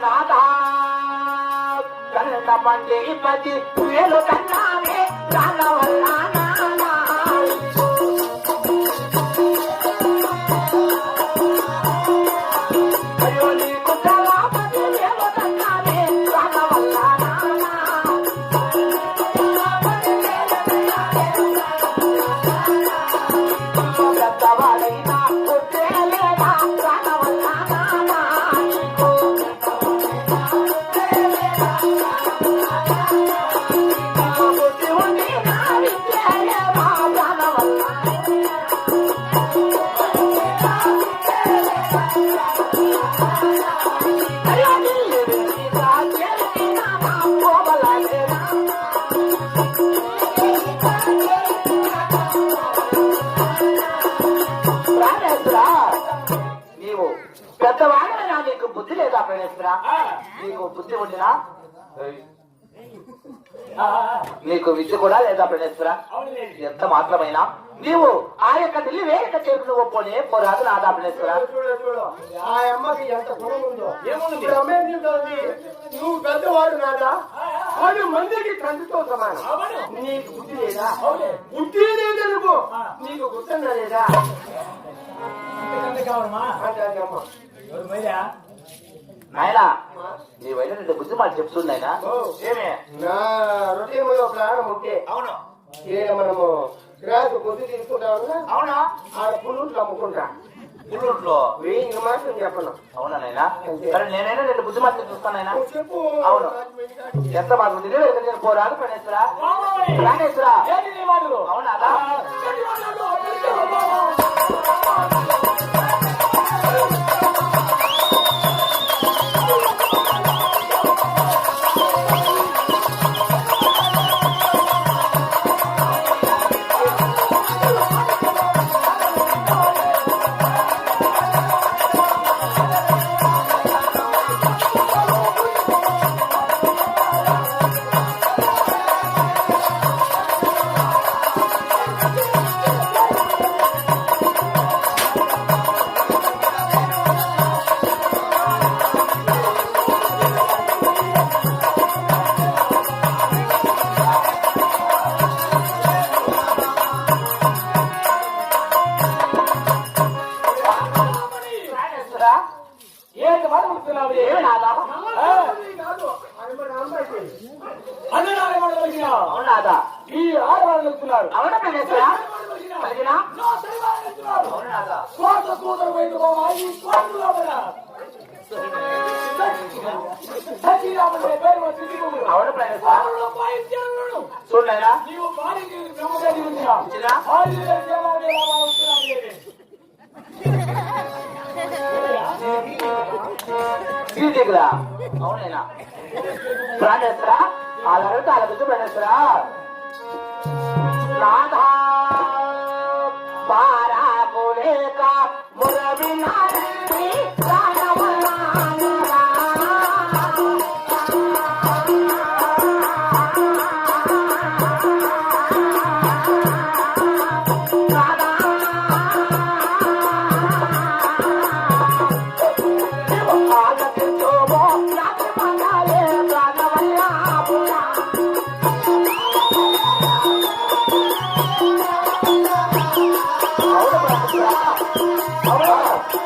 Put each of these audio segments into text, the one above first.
నాదా కన్న మంది 10,000 కన్నానే రాన వల్ల నానా అయ్యో నీకు తలా 10,000 కన్నానే రాన వల్ల నానా పెద్దవాడైనా పుట్టేలేదా రాన వల్ల నానా నీవు పెద్దవాడైనా నీకు బుద్ధి లేదా ప్రణేశ్వరా నీకు బుద్ధి ఉండినా నీకు విద్య కూడా లేదా ప్రణేశ్వర ఎంత మాత్రమైనా నీవు ఆ యొక్క ఢిల్లీ వేయక చేతులు ఒప్పునే పోరాదు నాదా ప్రణేశ్వర ఆ అమ్మకి ఎంత గుణం ఉందో నువ్వు పెద్దవాడు నాదా వాడు మందికి కంటితో సమానం నీకు బుద్ధి లేదా బుద్ధి లేదనుకో నీకు గుర్తంగా లేదా నాయనా నీ వైన రెండు బుద్ధి మాట చెప్తుంది నాయనా ఏమే నా హృదయంలో ప్రాణం ఉంటే అవును మనము గ్రాసు బుద్ధి తీసుకుంటామన్నా అవునా ఆడ పుల్లూట్లు అమ్ముకుంటా పుల్లూట్లో 1000 మాత్రం చెప్పను అవునా నాయనా సరే నేనైనా రెండు బుద్ధి మాట చూస్తానైనా చెప్పు అవును ఎంత బాగుంది నేను పోరాదు ప్రణేశ్వర ప్రణేశ్వర అవునా అవునాదా ఈ ఆడవాళ్ళు వెళ్తున్నారు అవునా ప్రణేశ్వర అవును ప్రణేశ్వర చూడలేరా దగ్గర అవునైనా ప్రణేశ్వర అలాగే అలాగే ప్రణేశ్వర రాధా పారా బోలేక మురవి నారి రానవలా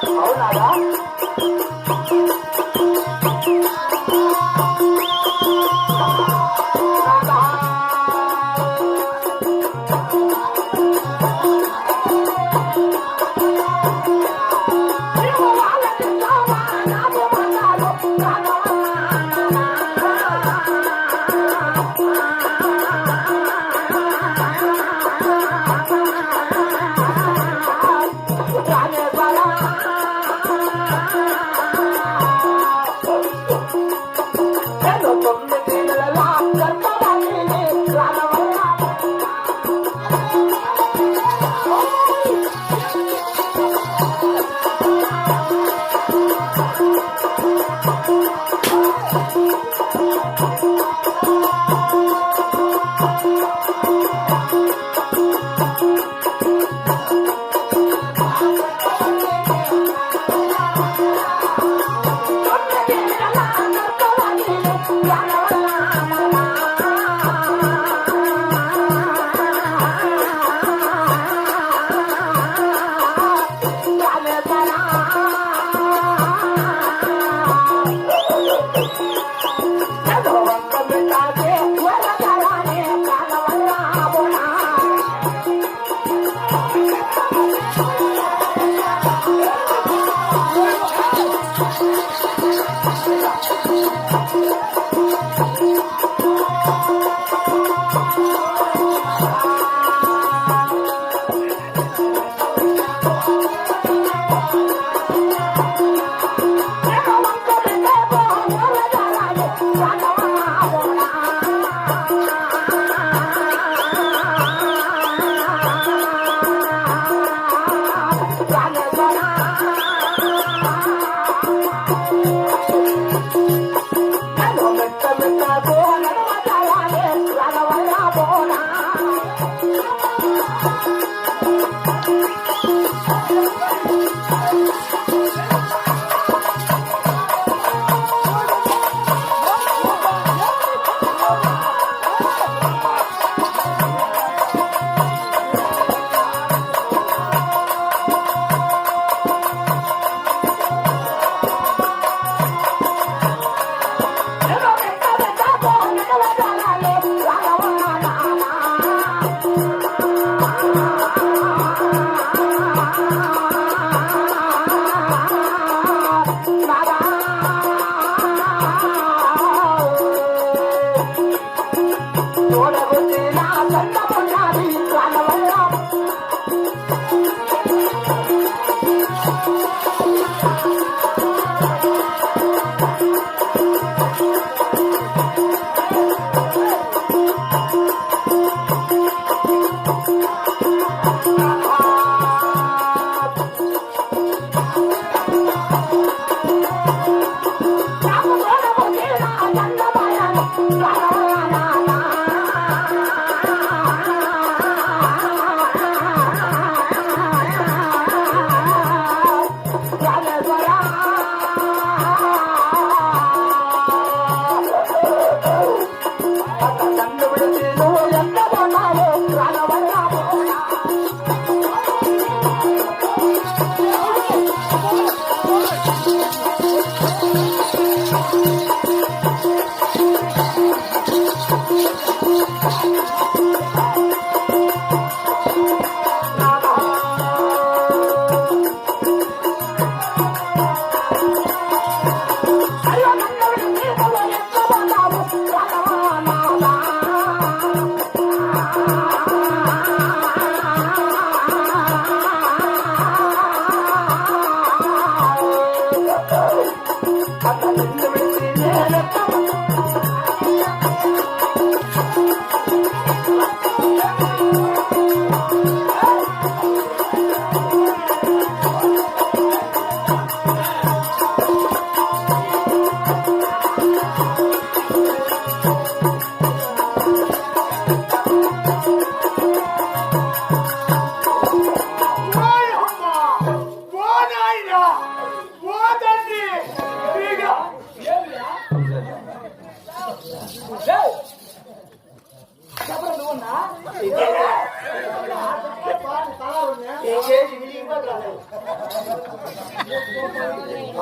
అవునా la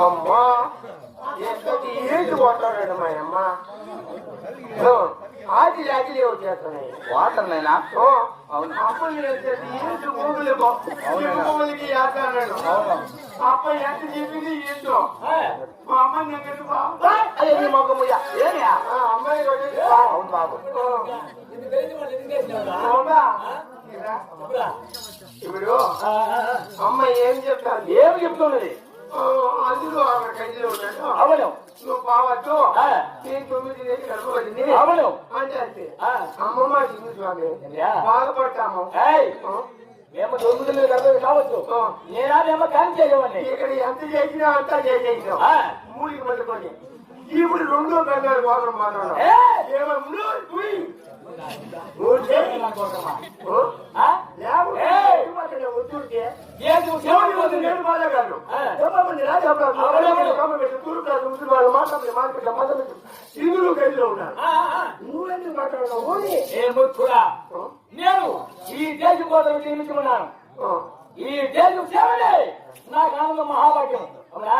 అమ్మా ఎంతటి ఏంటి కొట్టాడు మా అమ్మ ఆకిలి ఆకిలి వచ్చేస్తున్నాయి వాటర్ నైనా అవును అప్పని ఏంటి మూగులకి ఆడుతున్నాడు అప్ప ఎంత చెప్పింది ఏంటో మా అమ్మని అయ్యో మొగ్గముయ్య ఏమియా అమ్మాయి అవును బాబు ఇప్పుడు అమ్మ ఏం చెప్తాను ఏమి చెప్తున్నది అందులో ఆమె ఖైదీలో ఉన్నాడు అవును నువ్వు కావచ్చు నేను 9 నెలలు గడపబడింది అవును అంటే అమ్మమ్మ చిన్న స్వామి బాధపడతాము మేము 9 నెలలు గడపదు కావచ్చు నేనేమో కాని చేయమని ఇక్కడ ఎంత చేసినా అంతా చేసేసాం మూలికి మళ్ళీ ఇప్పుడు 2 గంటల కోసం మాట్లాడాలి ఇందులో గదిలో ఉన్నారు నువ్వెందుకు మాట్లాడుతున్నావు నేను ఈ దేశం కోసం నియమించుకున్నాను ఈ దేశం సేవలే నాకు ఆనందం మహాభాగ్యం అవునా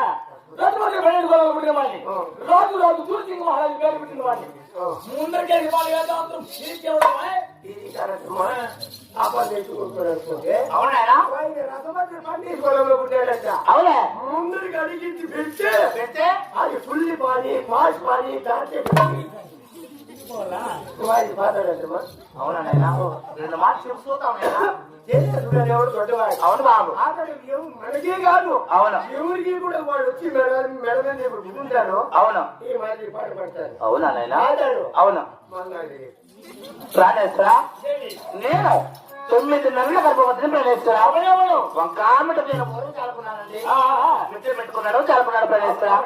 రథమంత్రి పన్నెండు గొడవలు పుట్టిన వాడిని రాజు రాజు సూర్సింగ్ మహారాజు పేరు పుట్టిన వాడిని ముందరికే వాళ్ళు వేదాంతం ఇది కరెక్టమ్మా అప్పుడు తెచ్చుకుంటున్నాడు అవునాయనా రథమంత్రి పండిత పొలంలో పుట్టాడట అవునే ముందరికి అడిగించి పెడితే పెడితే అది ఫుల్లి పాని పాస్ పాని దాంట్లో పాతాడమ్మా అవునా నాయనా రెండు మాట చెప్పుతాం ఎవడు దొడ్డవాడు అవును బాబు అతడు మనకే కాదు అవును ఎవరికి కూడా వాడు వచ్చి మెడలని ఇప్పుడు గుంటారు అవును ఈ మాదిరి పాట పడతారు అవునా నాయనా పాడాడు అవును మళ్ళీ ప్రాణేశ్వరా నేను 9 నెలల గర్భవతిని ప్రాణేశ్వరా వంకామిట నేను ఊరు చాలుకున్నానండి మిత్రులు పెట్టుకున్నాడు చాలుకున్నాడు ప్రాణేశ్వరా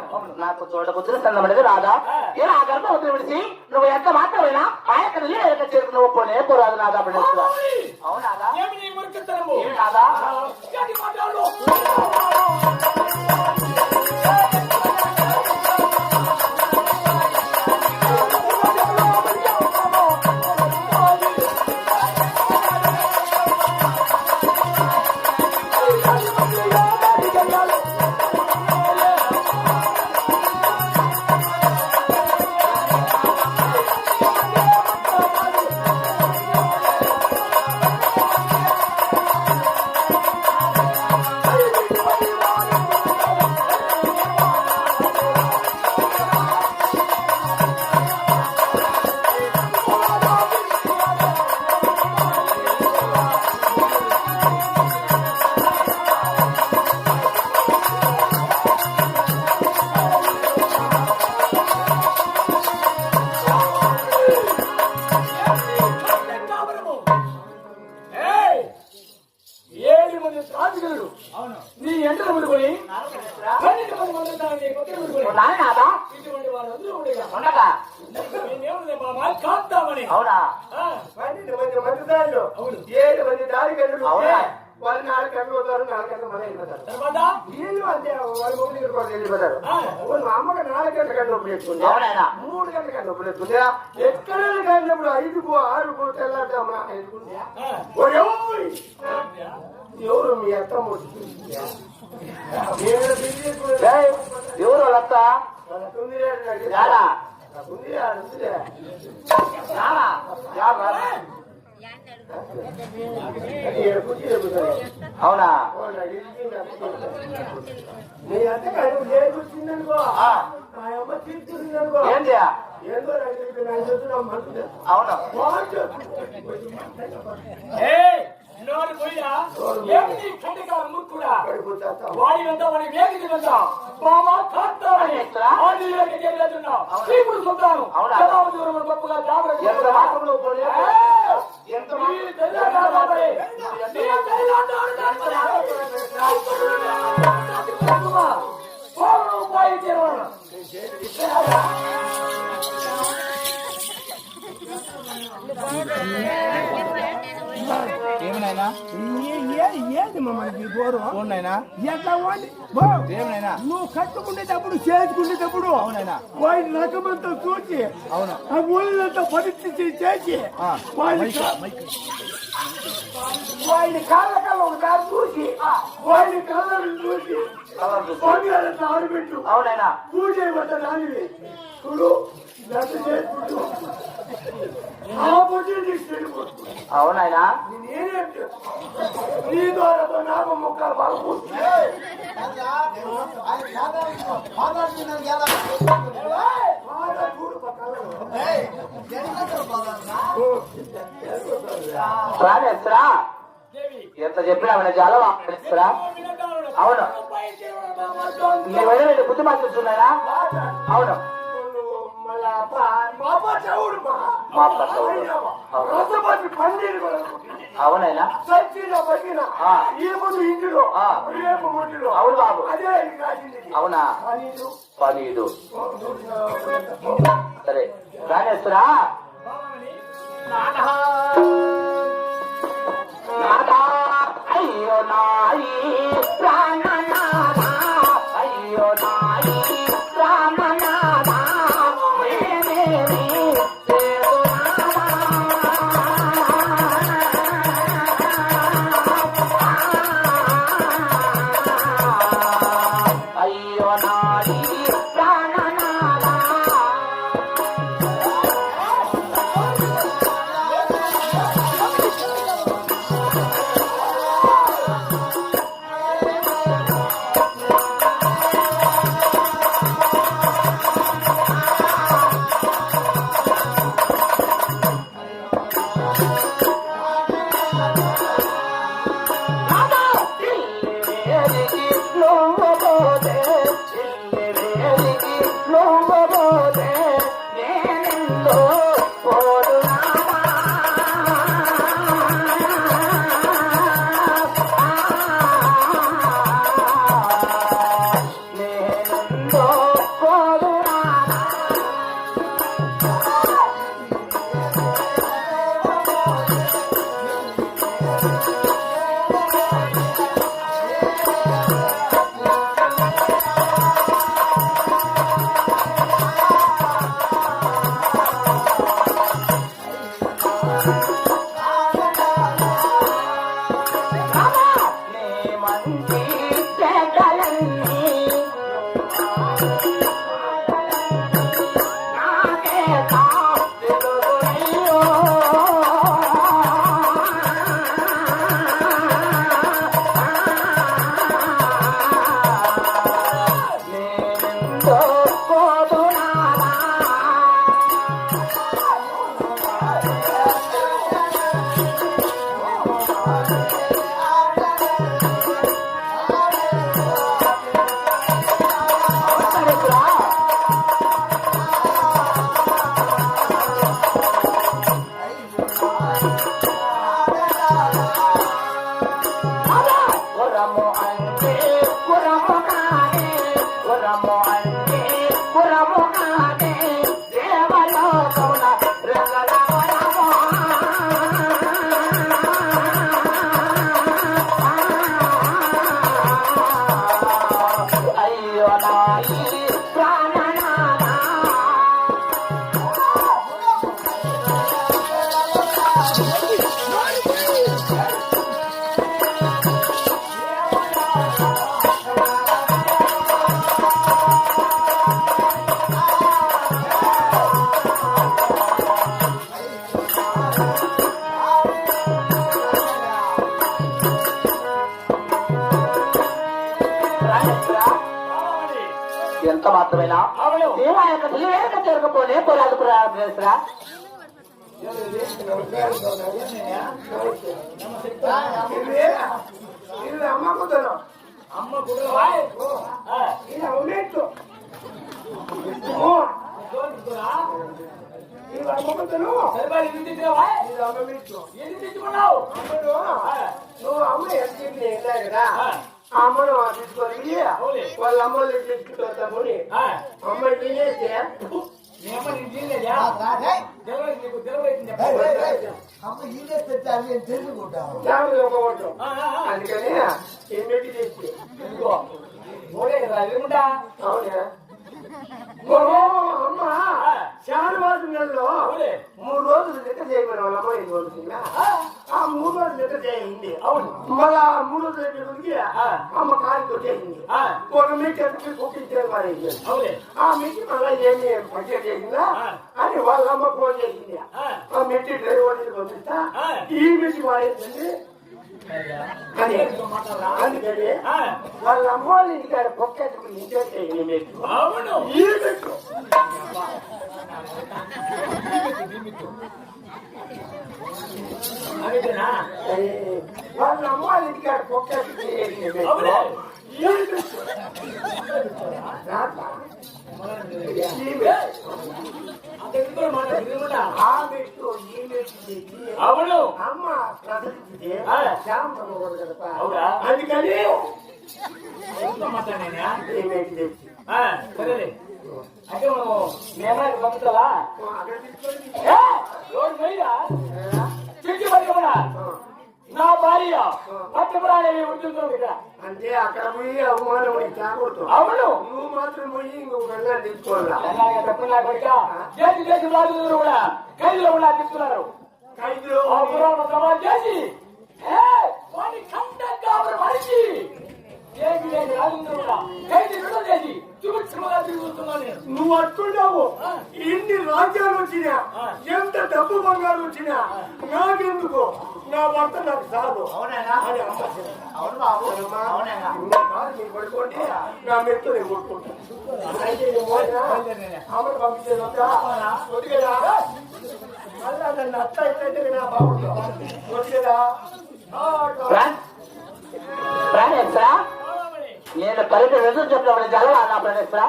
నాకు చూడబుద్ధిన సందం అనేది రాదా ఏ ఆ గర్భవతిని విడిచి నువ్వు ఎంత మాత్రమైనా ఆ యొక్క నీళ్ళ చేరుకు నువ్వు పోనే పోరాదు నాదా ప్రాణేశ్వరా అవునాదా ఏమి నాదా నీ ఎంట ముడుకొని నాదా ఇటువంటి వాళ్ళందరూ ఉండగా ఉండగా నేనేముంది బాబా కాపుతామని అవునా 12 మంది దారిలో 7 మంది దారి కళ్ళు వాళ్ళు 4 గంటలు పోతారు 4 గంటలు మళ్ళీ వెళ్ళిపోతారు తర్వాత వీళ్ళు అంతే వాళ్ళ ఊరి దగ్గర కూడా వెళ్ళిపోతారు మా అమ్మకి 4 గంటల కంటే నొప్పి ఎక్కుంది అవునాయనా 3 గంటల కంటే నొప్పి ఎక్కుంది ఎక్కడ కలిగినప్పుడు 5కు 6కు తెల్లాడమ్మా ఎవరు మీ అత్త ఎవరు వాళ్ళత్త యాడా అవునా నీ అంతకాదు లేదు వచ్చిందనుకో అమ్మ తీసుకుందనుకో ఏంటి ఏందో మంచి అవును నోరు పోయినా ఏమిటి ఖండికాల ముక్కుడా వాడి వెంట వాడి వేగిది వెంట బాబా కాస్తామని ఆదిలోకి వెళ్ళేస్తున్నావు ఇప్పుడు చూద్దాను జవాబు దూరం గొప్పగా జాగ్రత్త ఎంత ఏమినైనా ఏంది మమ్మల్ని పోరు అయినా ఎట్లా ఏమినైనా నువ్వు కట్టుకునేటప్పుడు చేసుకునేటప్పుడు అవునైనా వాడి రకమంతా చూసి అవును ఆ ఊళ్ళంతా పరిస్థితి చేసి వాడిని కాళ్ళ కళ్ళ ఒకసారి చూసి వాడిని కళ్ళను చూసి పండుగలంతా ఆడబెట్టు అవునైనా పూజ చేయబడ్డ దానివి చూడు ఆ పొద్దు అవునైనా నేనేంటి నీ ద్వారా నాకు ముక్కలు బాగుపోతుంది ప్రాణేశ్వరా ఎంత చెప్పినా చాలా ప్రాణేశ్వరా అవును నీ వైద్య బుద్ధి మాట్లాడుతున్నాయా అవును అవునైనా ఇంటిలో అవును బాబు అదే అవునా పనీడు సరే ప్రాణేశ్వరా నాదా అయ్యో నాయి ప్రాణనాథ అయ్యో నాయి ప్రాణనాథ అయ్యో నా పరమాత్మైన అవును. దేవ యొక్క తెలివేక చేరకపోనే పోరాదు ప్రవేశరా ఇది అమ్మ కుదరం అమ్మ కుదరవా ఇది అవునేట్టు ఇది అమ్మ కుదరు సరిపడి ఎందుకు తెచ్చినావా ఇది అమ్మ మీట్టు ఎందుకు తెచ్చుకున్నావు అమ్మను నువ్వు అమ్మ ఎక్కింది వెళ్ళాయి కదా అమ్మను తీసుకొని వాళ్ళ అమ్మలు తెచ్చుకుంటామని అమ్మ తినేస్తే మీ అమ్మ నీకు తినలేదా నీకు తెలివైతుంది అందుకని ఏమిటి తెచ్చి ఓడే కదా ఎదురుకుంటా అవునా అమ్మ శానవాసు నెలలో 3 రోజులు లెక్క చేయమని వాళ్ళ అమ్మ ఇది వదులుతుందా ఆ 3 రోజులు లెక్క చేయింది అవును మళ్ళా 3 రోజులు లెక్కడికి అమ్మ కాలు కొట్టేసింది ఒక మీటర్కి కుట్టించారు మరి అవులే ఆ మీటి మళ్ళా ఏమి పచ్చడి చేసిందా అని వాళ్ళ అమ్మ ఫోన్ చేసింది ఆ మీటి డ్రైవర్ పంపిస్తా ఈ మీటి వాడేసింది అని అందుకని వాళ్ళ అమ్మ వాళ్ళ ఇంటికాడ పొక్కెట్టుకుని ఇంటి మీకు అవును ఈ పెట్టు అదేనా వాళ్ళ అమ్మ వాళ్ళ ఇంటికాడ పొక్కెట్టుకుని అవునే అవును అమ్మ ప్రసరిస్తే అవునా అందుకని మాట్లాడినా ఏమేమి తెచ్చి సరే అయితే మనము మేమాకి పంపుతావా అక్కడ తీసుకొని రోడ్డు పోయిరా చిట్టి పట్టుకున్నా నా భార్య పట్టుకురాని ఉంటుందో ఇక్కడ అంటే అక్కడ పోయి అవమానం పోయి తాగొడుతు అవును నువ్వు మాత్రం పోయి ఇంకొక గంగా తీసుకోవాలా తప్పున్నా కొడుక చేసి చేసి రాజులు కూడా ఖైదులో కూడా తీసుకున్నారు ఖైదులో ఆ పురాణ సమాజ్ చేసి వాడి కంట కావడం మనిషి చేసి చేసి రాజులు కూడా ఖైదు విడుదల చేసి చూపించమగా తిరుగుతున్నాను నేను నువ్వు అట్టున్నావు ఎన్ని రాజ్యాలు వచ్చినా ఎంత డబ్బు బంగారు వచ్చినా నాకెందుకు నా భర్త నాకు చాలు అని అమ్మ చెప్పింది. మీరు పడుకోండి నా మెట్టు నేను కొట్టుకుంటాను అయితే నేను పోయినా అమ్మను పంపించేది వద్దా వదిలేదా మళ్ళా నన్ను అత్త అయితే నా బాగుంటావు వదిలేదా ప్రాణేశ్వరా నేను పరిధి ఎదురు చెప్పినప్పుడు జరగా నా ప్రాణేశ్వరా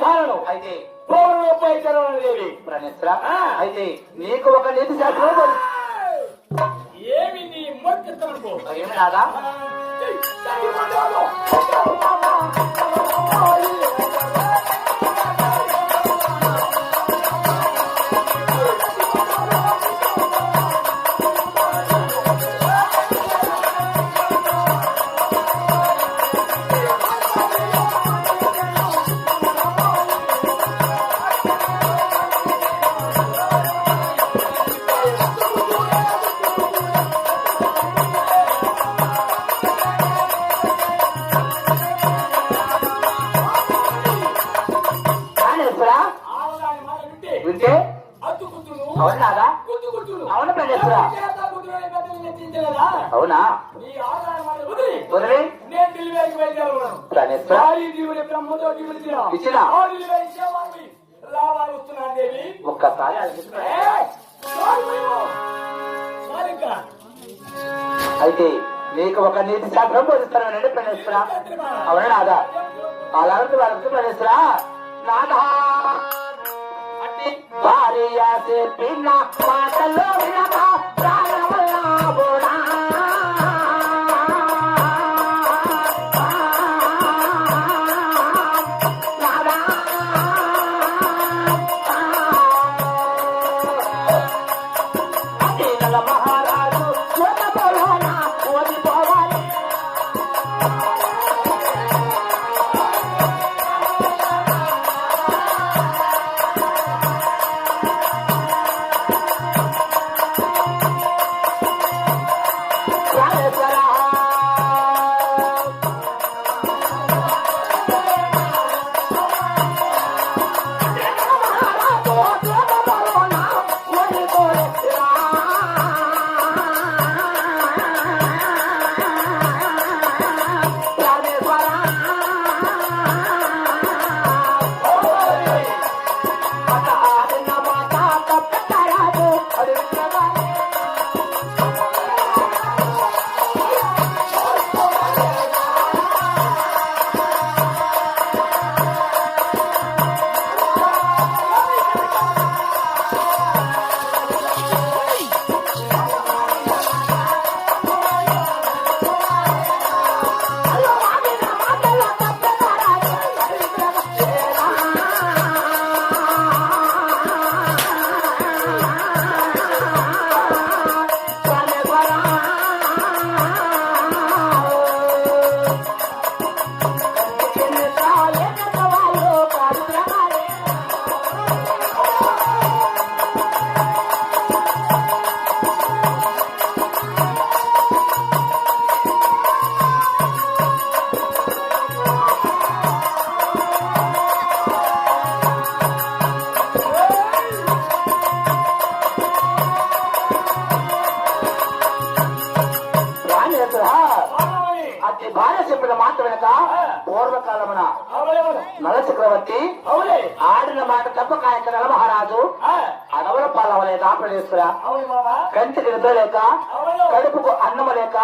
కారణం అయితే దేవి ప్రాణేశ్వరా అయితే నీకు ఒక నీతి శాస్త్రం ఏమి నీ మొట్టెత్తనుకో ఏమి రాదా వింటే అవునాదా అవును ప్రాణేశ్వరా అవునా వదిలే ప్రాణేశ్వరా ఇచ్చిన ఒక్కసారి అయితే నీకు ఒక నీతి శాస్త్రం బోధిస్తానండి ప్రాణేశ్వరా అవునా నాదా అలాంటి వాళ్ళకి ప్రాణేశ్వరా నాదా భార్య చెప్పిన మాటలో వినక ప్రాణములా బోడా మహారాజు ఓడిపోవాలి వెనక పూర్వకాలమున నల చక్రవర్తి ఆడిన మాట తప్పక ఆయన నల మహారాజు అడవుల పాలవలేక ప్రవేశిస్తురా కంటికి నిద్ర లేక కడుపుకు అన్నము లేక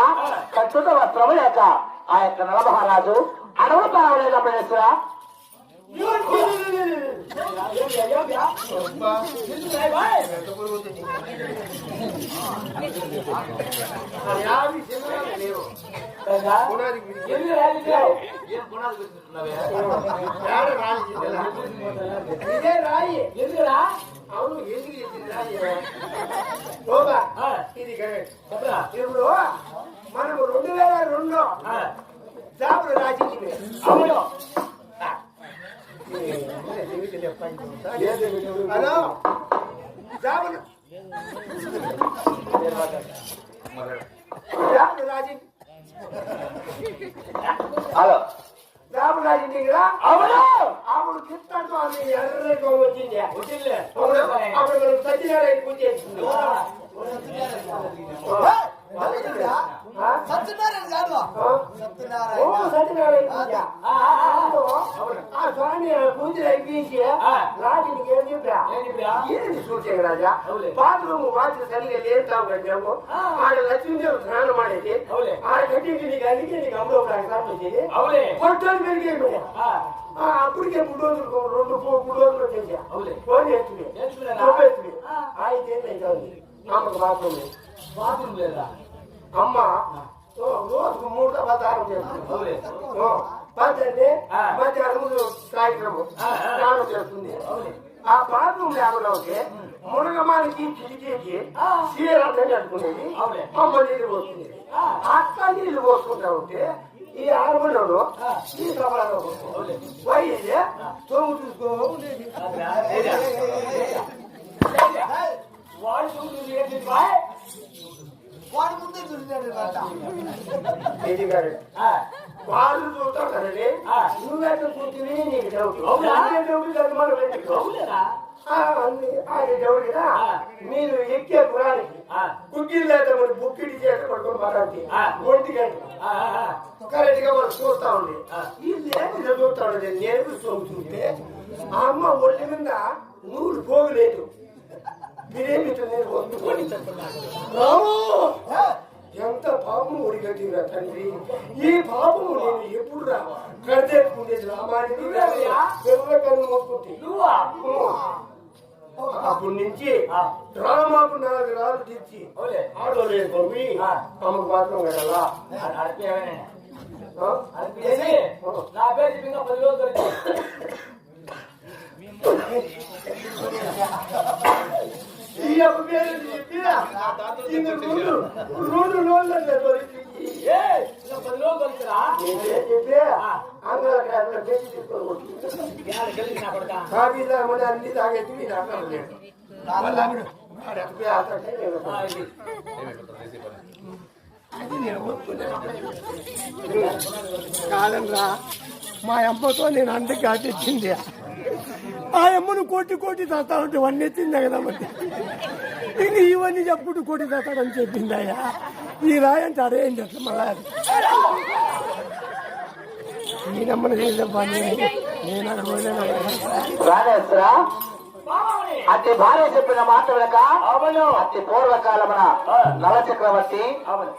కట్టుట వస్త్రము లేక ఆ యొక్క నల మహారాజు అడవుల పాలవలేక ప్రవేశిస్తురా ఇదే రాయి ఎందుకురా అవును ఎందుకు ఇది ఇప్పుడు మనము 2002 జాబులు రాసింది అవును హలో జాబులు జాబులు రాసింది హలో జాబులు రాసింది కదా అవును అప్పుడు కిస్తాడు అని ఎర్రగా వచ్చింది వచ్చిందిలే. అప్పుడు సత్యనారాయణ పూజ చేసింది సత్యనారాయణ కాదు సత్యనారాయణ పూజ ఆ స్వామి పూజలు అయిపోయించి రాజునికి ఏం చెప్పా ఏంటి సూచన రాజా బాత్రూమ్ వాచ్ సరిగా లేస్తావు కట్టాము ఆడ లక్ష్మీదేవి స్నానం ఆడేది ఆడ కట్టించి నీకు అందుకే నీకు అమ్మలో వచ్చేది కొట్టాలు పెరిగేది అప్పటికే 3 రోజులు 2 రోజులు వచ్చేసా ఫోన్ చేస్తుంది 5 ఏళ్ళు అవుతుంది అమ్మకు బాత్రూమ్ లేదా అమ్మ రోజుకు 3 పదార్థం చేస్తుంది పద్ధతి మధ్యాహ్నం కార్యక్రమం స్నానం చేస్తుంది ఆ బాత్రూమ్ లేకుండా ఉంటే మునగమానికి చిలికేసి చీరంతా కట్టుకునేది అమ్మ నీళ్ళు పోసుకునేది అక్క నీళ్లు పోసుకుంటా ఉంటే ఈ ఆడమన్నాడు ఈ సభలో పోయేది తోము చూసుకో ఉండేది వాడి ముందే చూసినాడు వాళ్ళు చూస్తాం కదండి నువ్వెక్కడ కూర్చుని నీకు డౌట్ డౌట్ మనం ఆయన డౌట్ కదా మీరు ఎక్కే గురానికి కుక్కీలు లేదా మరి బుక్కిడి చేత పడుకొని మాట్లాడి 1 గంట కరెక్ట్ గా మనం చూస్తా ఉండే ఇది ఏమి చూస్తా ఉండే నేను చూస్తుంటే ఆ అమ్మ ఒళ్ళి మీద నూరు పోగులేదు మీరేమి ఎంత పాపం ఒడిగట్టిరా తండ్రి ఈ పాపము నేను ఎప్పుడు రా కడితేసుకుంటేది రామానికి కన్ను మొక్కుంటే అప్పటి నుంచి డ్రామాకు 4 రాళ్ళు తెచ్చి ఆడోలేదు పంపి అమ్మకు మాత్రం కదలా నా పేరు చెప్పిందా 10 రోజులు ఈ అప్ప పేరు చెప్పినా 2 రోజులు చెప్పి అక్కడ తెచ్చి తీసుకొని అన్ని తాగేసి కాదనరా మా అమ్మతో నేను అందుకు తెచ్చింది ఆ అమ్మను కోటి తాతా ఉంటే వన్నీ ఎత్తిందా కదా మరి ఇంక ఇవన్నీ చెప్పుడు కోటి తాతాడని చెప్పిందయ్యా ఈ రాయి అంటే అదేంటి అట్లా మళ్ళా నేనమ్మని చేద్దాం నేను రానేశ్వరా అతి భార్య చెప్పిన మాట వెనక అతి పూర్వకాలమున నల చక్రవర్తి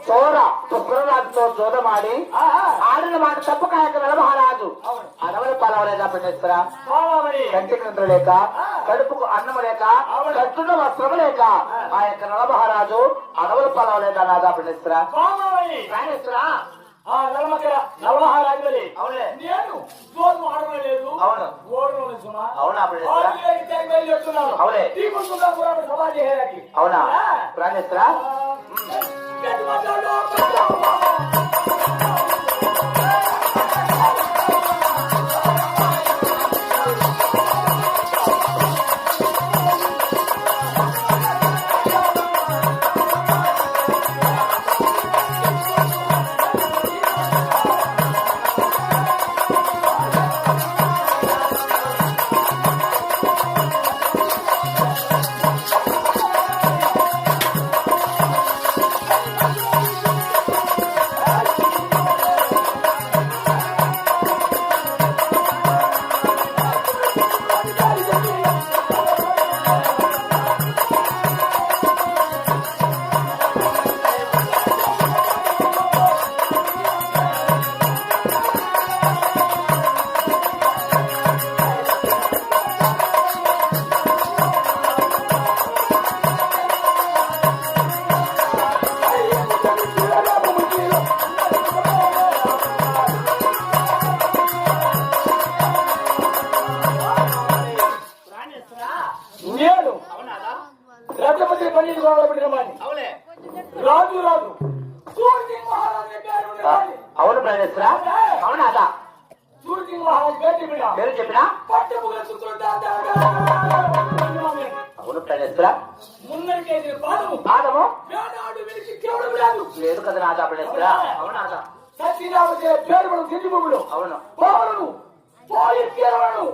చోర సుప్రరాజుతో జోదమాడి ఆడిన మాట తప్పక ఆయన నల మహారాజు అడవులు పాలవలేదా పెట్టేస్తారా కంటికి నిద్ర లేక కడుపుకు అన్నము లేక కట్టున్న వస్త్రము లేక ఆ యొక్క నల మహారాజు అడవులు పాలవలేదా నాగా పెట్టేస్తారా రానేశ్వరా నవమహారాజు అవునులే నేను దూరం ఆడలేదు అవును ఓడను సుమా అవునా అవునే అవునా ప్రాణేశ్వరా రాజు రాజు సూర్యసింగ్ మహారాజు పేరు ఉండేవాడి. అవును ప్రవేశరా అవునా అదా సూర్యసింగ్ మహారాజు పేరు బిడ్డ పేరు చెప్పినా పట్టుకుల సుతుడా అవును ప్రవేశరా ముందరికేసిన పాదము పాదము వేనాడు వెలిసి కేవలం లేదు. లేదు కదా నాదా ప్రవేశరా అవునా అదా సత్యనామకే పేరు మనం గిరిభూములు అవును పోవలను పోయి తీరవలను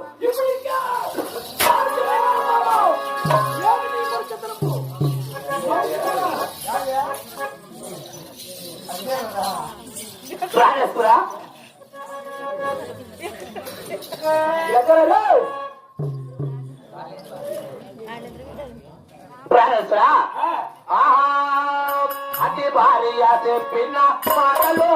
ఇప్పుడు ప్రాణేశ్వరా ప్రాణేశ్వరా ఆహా అతి భారీ చెప్పిన మాటలో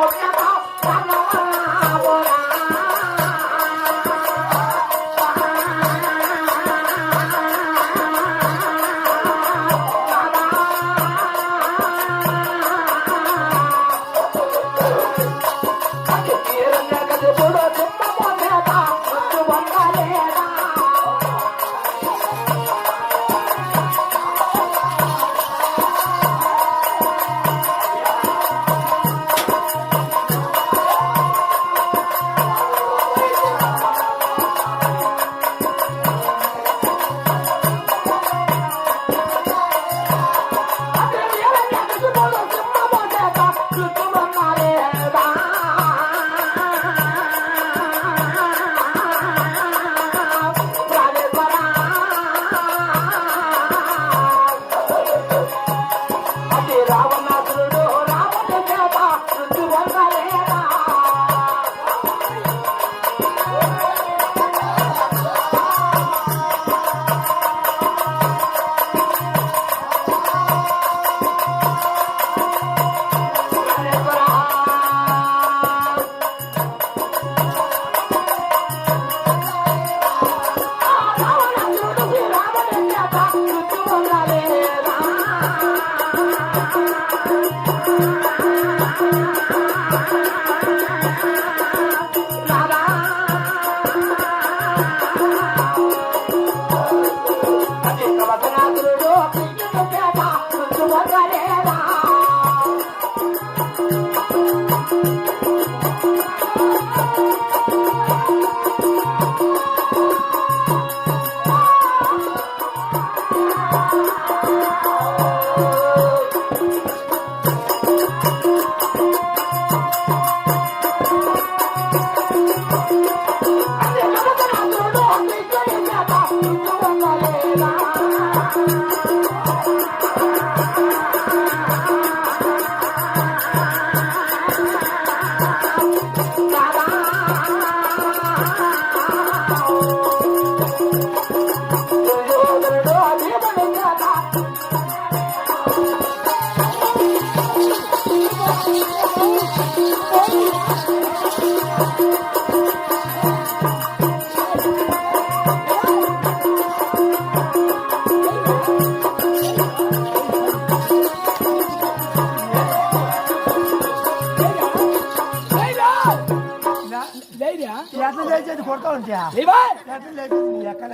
ఎట్లా లేచేది కొడతా ఉంటా ఎట్లా లేచేది ఎక్కడ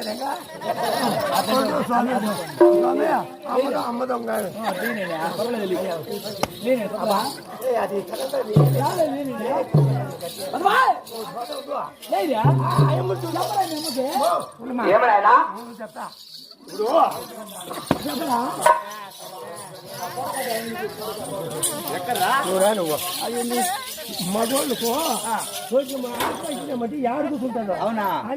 స్వామి స్వామి అమ్మ దొంగ ఏమైనా చెప్తా మగోళ్ళకు కొంచెం ఆత్మ ఇచ్చినామంటే యాడు కూర్చుంటాడు. అవునా?